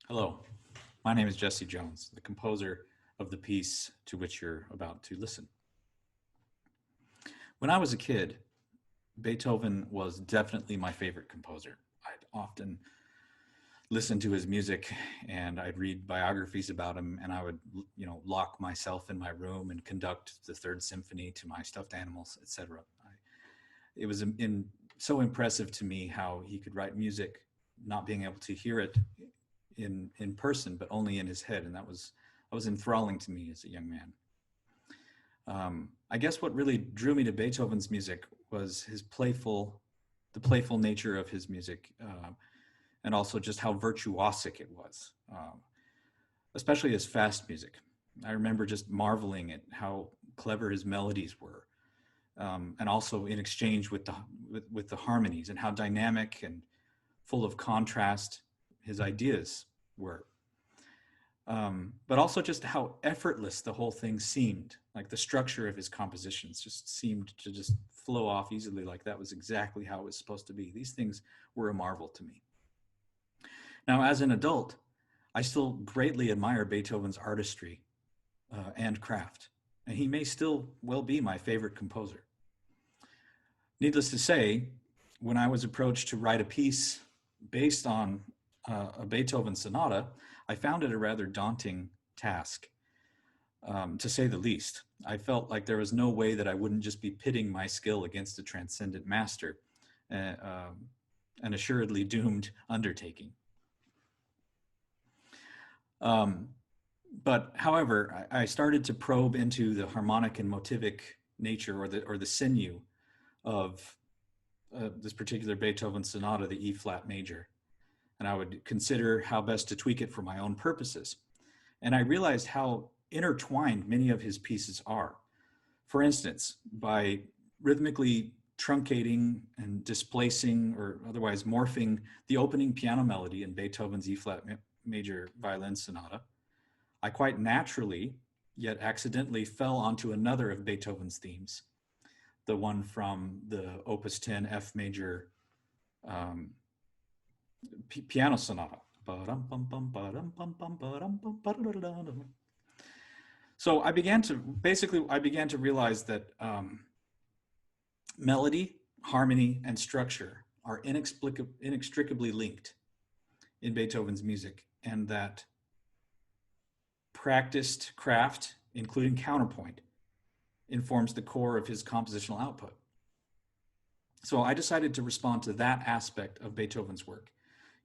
Hello, my name is Jesse Jones, the composer of the piece to which you're about to listen. When I was a kid, Beethoven was definitely my favorite composer. I'd often listen to his music and I'd read biographies about him, and I would, lock myself in my room and conduct the Third Symphony to my stuffed animals, etc. It was so impressive to me how he could write music, not being able to hear it in person, but only in his head, and that was enthralling to me as a young man. I guess what really drew me to Beethoven's music was the playful nature of his music, and also just how virtuosic it was, especially his fast music. I remember just marveling at how clever his melodies were, and also in exchange with the harmonies, and how dynamic and full of contrast his ideas were. But also just how effortless the whole thing seemed. Like the structure of his compositions just seemed to just flow off easily, like that was exactly how it was supposed to be. These things were a marvel to me. Now, as an adult, I still greatly admire Beethoven's artistry and craft, and he may still well be my favorite composer. Needless to say, when I was approached to write a piece based on a Beethoven sonata, I found it a rather daunting task, to say the least. I felt like there was no way that I wouldn't just be pitting my skill against a transcendent master, an assuredly doomed undertaking. But however, I started to probe into the harmonic and motivic nature, or the sinew of this particular Beethoven sonata, the E flat major, and I would consider how best to tweak it for my own purposes. And I realized how intertwined many of his pieces are. For instance, by rhythmically truncating and displacing or otherwise morphing the opening piano melody in Beethoven's E flat major violin sonata, I quite naturally, yet accidentally, fell onto another of Beethoven's themes, the one from the Opus 10 F major piano sonata. So I began to realize that melody, harmony, and structure are inextricably linked in Beethoven's music, and that practiced craft, including counterpoint, informs the core of his compositional output. So I decided to respond to that aspect of Beethoven's work,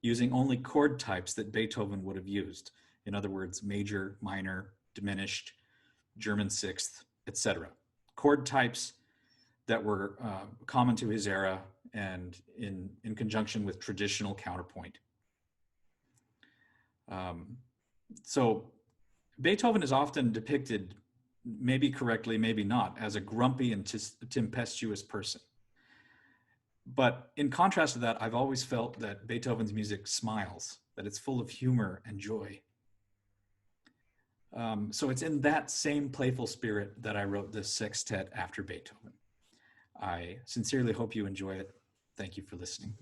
using only chord types that Beethoven would have used. In other words, major, minor, diminished, German sixth, etc. Chord types that were common to his era and in conjunction with traditional counterpoint. So Beethoven is often depicted, maybe correctly, maybe not, as a grumpy and tempestuous person. But in contrast to that, I've always felt that Beethoven's music smiles, that it's full of humor and joy. So it's in that same playful spirit that I wrote this sextet after Beethoven. I sincerely hope you enjoy it. Thank you for listening.